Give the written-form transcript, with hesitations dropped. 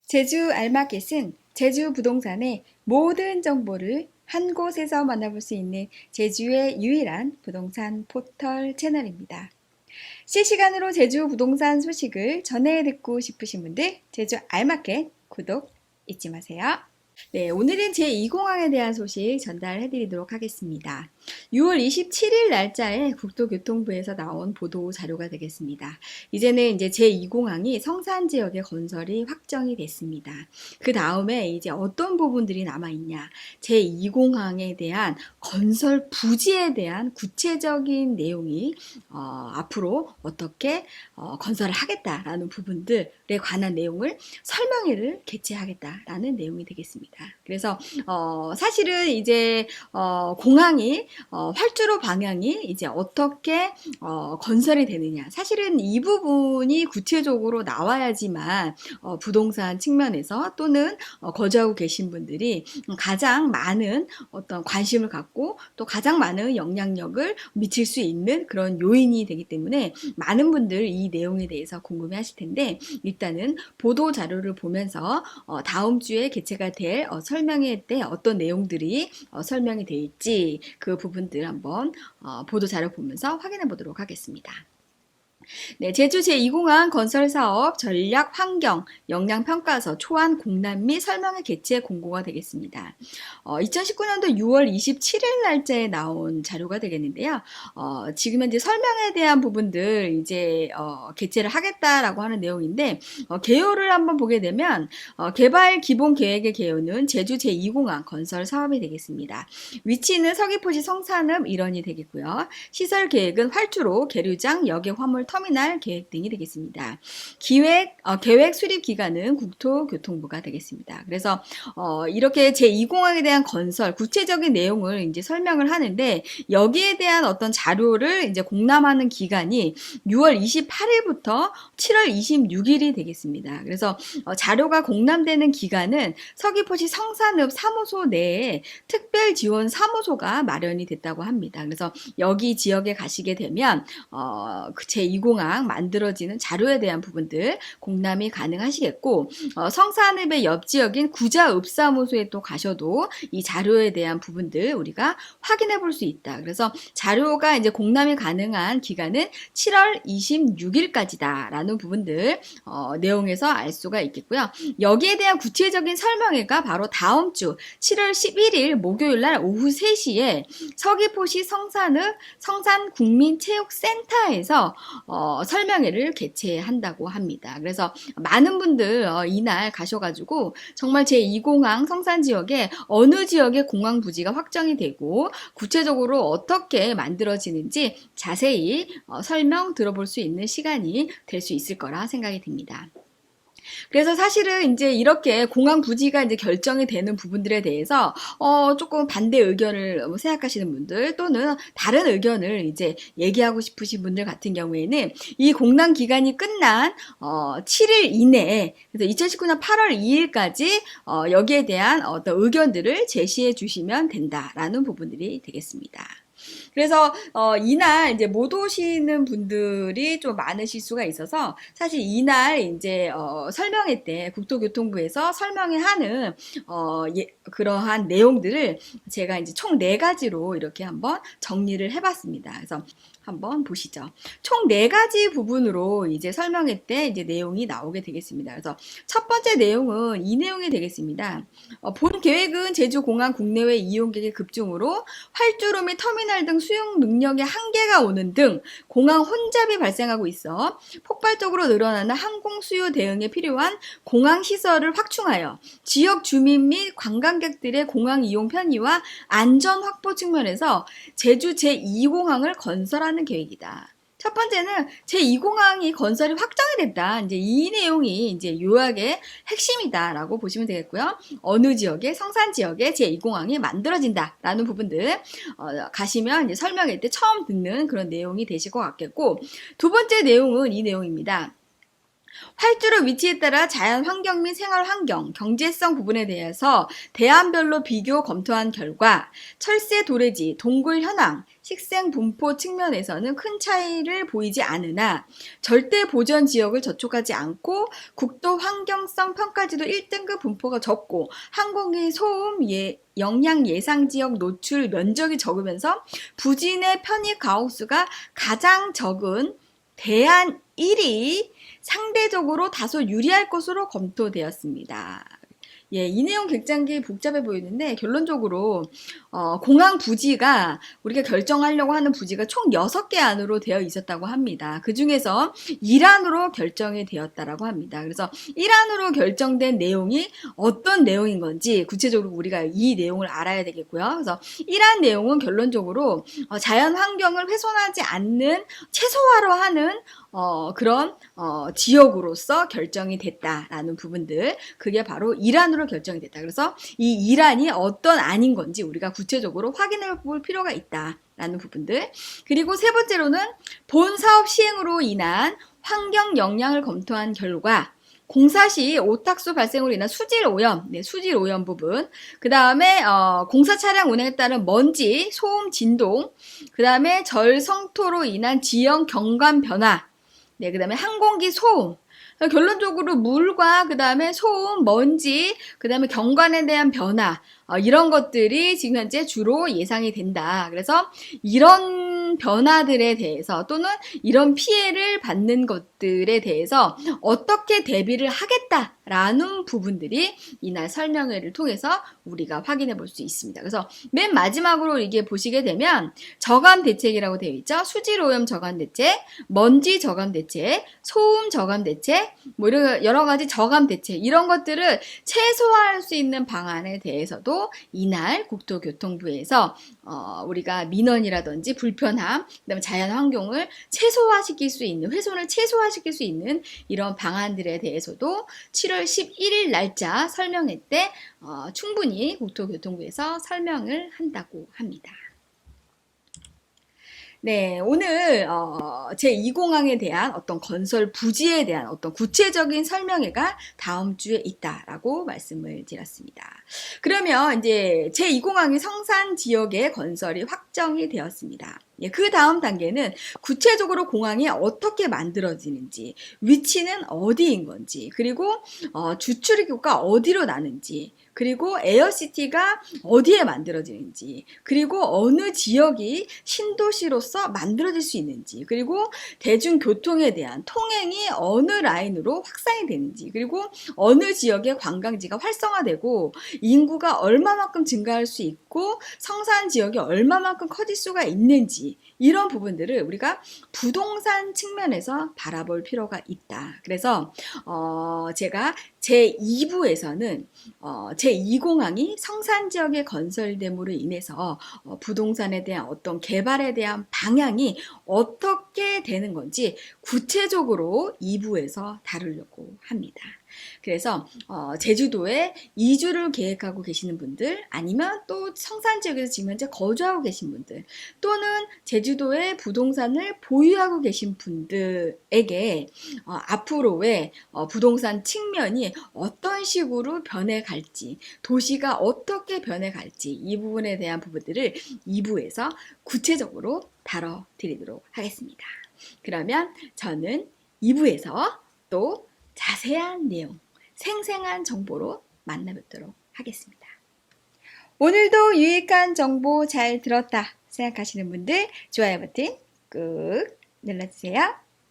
제주 알마켓은 제주 부동산의 모든 정보를 한 곳에서 만나볼 수 있는 제주의 유일한 부동산 포털 채널입니다. 실시간으로 제주 부동산 소식을 전해 듣고 싶으신 분들 제주 알마켓 구독 잊지 마세요. 네, 오늘은 제2공항에 대한 소식 전달해 드리도록 하겠습니다. 6월 27일 날짜에 국토교통부에서 나온 보도 자료가 되겠습니다. 이제는 이제 제2공항이 성산 지역의 건설이 확정이 됐습니다. 그 다음에 이제 어떤 부분들이 남아있냐, 제2공항에 대한 건설 부지에 대한 구체적인 내용이 앞으로 어떻게 건설을 하겠다라는 부분들에 관한 내용을 설명회를 개최하겠다라는 내용이 되겠습니다. 그래서 사실은 이제 공항이 활주로 방향이 이제 어떻게 건설이 되느냐, 사실은 이 부분이 구체적으로 나와야지만 부동산 측면에서 또는 거주하고 계신 분들이 가장 많은 어떤 관심을 갖고 또 가장 많은 영향력을 미칠 수 있는 그런 요인이 되기 때문에 많은 분들 이 내용에 대해서 궁금해 하실 텐데, 일단은 보도 자료를 보면서 다음 주에 개최가 될 설명회 때 어떤 내용들이 설명이 되어 있지, 그 부분들 한번 보도 자료 보면서 확인해 보도록 하겠습니다. 네, 제주 제2공항 건설 사업 전략 환경 영향 평가서 초안 공람 및 설명회 개최 공고가 되겠습니다. 2019년도 6월 27일 날짜에 나온 자료가 되겠는데요. 지금 현재 설명에 대한 부분들 이제 개최를 하겠다라고 하는 내용인데, 개요를 한번 보게 되면 개발 기본 계획의 개요는 제주 제2공항 건설 사업이 되겠습니다. 위치는 서귀포시 성산읍 일원이 되겠고요. 시설 계획은 활주로, 계류장, 역의 화물 터미널 계획 등이 되겠습니다. 계획 수립 기관은 국토교통부가 되겠습니다. 그래서 이렇게 제2공항에 대한 건설 구체적인 내용을 이제 설명을 하는데, 여기에 대한 어떤 자료를 이제 공람하는 기간이 6월 28일부터 7월 26일이 되겠습니다. 그래서 자료가 공람되는 기간은 서귀포시 성산읍 사무소 내에 특별 지원 사무소가 마련이 됐다고 합니다. 그래서 여기 지역에 가시게 되면 제2공항 만들어지는 자료에 대한 부분들 공람이 가능하시겠고, 성산읍의 옆 지역인 구자읍사무소에 또 가셔도 이 자료에 대한 부분들 우리가 확인해 볼 수 있다. 그래서 자료가 이제 공람이 가능한 기간은 7월 26일까지다라는 부분들 내용에서 알 수가 있겠고요. 여기에 대한 구체적인 설명회가 바로 다음 주 7월 11일 목요일 날 오후 3시에 서귀포시 성산읍 성산국민체육센터에서 설명회를 개최한다고 합니다. 그래서 많은 분들 이날 가셔가지고 정말 제2공항 성산 지역에 어느 지역에 공항 부지가 확정이 되고 구체적으로 어떻게 만들어지는지 자세히 설명 들어볼 수 있는 시간이 될 수 있을 거라 생각이 듭니다. 그래서 사실은 이제 이렇게 공항 부지가 이제 결정이 되는 부분들에 대해서 조금 반대 의견을 생각하시는 분들 또는 다른 의견을 이제 얘기하고 싶으신 분들 같은 경우에는 이 공람 기간이 끝난 7일 이내에, 그래서 2019년 8월 2일까지 여기에 대한 어떤 의견들을 제시해 주시면 된다라는 부분들이 되겠습니다. 그래서 이날 이제 못 오시는 분들이 좀 많으실 수가 있어서, 사실 이날 이제 설명회 때 국토교통부에서 설명회 하는 그러한 내용들을 제가 이제 총 4가지로 이렇게 한번 정리를 해봤습니다. 그래서 한번 보시죠. 총 4가지 부분으로 이제 설명회 때 이제 내용이 나오게 되겠습니다. 그래서 첫 번째 내용은 이 내용이 되겠습니다. 본 계획은 제주공항 국내외 이용객의 급증으로 활주로 및 터미널 등 수용 능력에 한계가 오는 등 공항 혼잡이 발생하고 있어 폭발적으로 늘어나는 항공 수요 대응에 필요한 공항 시설을 확충하여 지역 주민 및 관광객들의 공항 이용 편의와 안전 확보 측면에서 제주 제2공항을 건설하는 계획이다. 첫 번째는 제2공항이 건설이 확정이 됐다. 이제 이 내용이 이제 요약의 핵심이다라고 보시면 되겠고요. 어느 지역에, 성산 지역에 제2공항이 만들어진다라는 부분들 가시면 이제 설명회 때 처음 듣는 그런 내용이 되실 것 같겠고, 두 번째 내용은 이 내용입니다. 활주로 위치에 따라 자연 환경 및 생활 환경, 경제성 부분에 대해서 대안별로 비교 검토한 결과 철새 도래지, 동굴 현황, 식생 분포 측면에서는 큰 차이를 보이지 않으나 절대 보전 지역을 저촉하지 않고 국도 환경성 평가지도 1등급 분포가 적고 항공기 소음 영향 예상 지역 노출 면적이 적으면서 부진의 편입 가옥수가 가장 적은 대안 1위 상대적으로 다소 유리할 것으로 검토되었습니다. 예, 이 내용 굉장히 복잡해 보이는데 결론적으로 공항 부지가 우리가 결정하려고 하는 부지가 총 6개 안으로 되어 있었다고 합니다. 그 중에서 1안으로 결정이 되었다라고 합니다. 그래서 1안으로 결정된 내용이 어떤 내용인 건지 구체적으로 우리가 이 내용을 알아야 되겠고요. 그래서 1안 내용은 결론적으로 자연 환경을 훼손하지 않는 최소화로 하는 그런 지역으로서 결정이 됐다라는 부분들, 그게 바로 1안으로 결정이 됐다. 그래서 이 1안이 어떤 안인 건지 우리가 구체적으로 확인해 볼 필요가 있다라는 부분들. 그리고 세 번째로는 본 사업 시행으로 인한 환경 영향을 검토한 결과 공사 시 오탁수 발생으로 인한 수질 오염, 수질 오염 부분. 그 다음에 공사 차량 운행에 따른 먼지, 소음, 진동. 그 다음에 절 성토로 인한 지형 경관 변화. 그 다음에 항공기 소음. 결론적으로 물과 그 다음에 소음, 먼지, 그 다음에 경관에 대한 변화, 이런 것들이 지금 현재 주로 예상이 된다. 그래서 이런 변화들에 대해서 또는 이런 피해를 받는 것들에 대해서 어떻게 대비를 하겠다라는 부분들이 이날 설명회를 통해서 우리가 확인해 볼 수 있습니다. 그래서 맨 마지막으로 이게 보시게 되면 저감 대책이라고 되어 있죠. 수질오염 저감 대책, 먼지 저감 대책, 소음 저감 대책, 뭐 이런 여러 가지 저감 대책, 이런 것들을 최소화할 수 있는 방안에 대해서도 이날 국토교통부에서 우리가 민원이라든지 불편함, 그다음에 자연 환경을 최소화시킬 수 있는, 훼손을 최소화시킬 수 있는 이런 방안들에 대해서도 7월 11일 날짜 설명회 때 충분히 국토교통부에서 설명을 한다고 합니다. 네, 오늘 제2공항에 대한 어떤 건설 부지에 대한 어떤 구체적인 설명회가 다음 주에 있다라고 말씀을 드렸습니다. 그러면 이제 제2공항이 성산 지역의 건설이 확정이 되었습니다. 그 다음 단계는 구체적으로 공항이 어떻게 만들어지는지, 위치는 어디인 건지, 그리고 주출입구가 어디로 나는지, 그리고 에어시티가 어디에 만들어지는지, 그리고 어느 지역이 신도시로서 만들어질 수 있는지, 그리고 대중교통에 대한 통행이 어느 라인으로 확산이 되는지, 그리고 어느 지역의 관광지가 활성화되고 인구가 얼마만큼 증가할 수 있고 성산 지역이 얼마만큼 커질 수가 있는지, 이런 부분들을 우리가 부동산 측면에서 바라볼 필요가 있다. 그래서 제가 제2부에서는 제2공항이 성산 지역에 건설됨으로 인해서 부동산에 대한 어떤 개발에 대한 방향이 어떻게 되는 건지 구체적으로 2부에서 다루려고 합니다. 그래서 제주도에 이주를 계획하고 계시는 분들, 아니면 또 성산 지역에서 지금 현재 거주하고 계신 분들, 또는 제주도에 부동산을 보유하고 계신 분들에게 앞으로의 부동산 측면이 어떤 식으로 변해갈지, 도시가 어떻게 변해갈지, 이 부분에 대한 부분들을 2부에서 구체적으로 다뤄드리도록 하겠습니다. 그러면 저는 2부에서 또 자세한 내용, 생생한 정보로 만나뵙도록 하겠습니다. 오늘도 유익한 정보 잘 들었다 생각하시는 분들 좋아요 버튼 꾹 눌러주세요.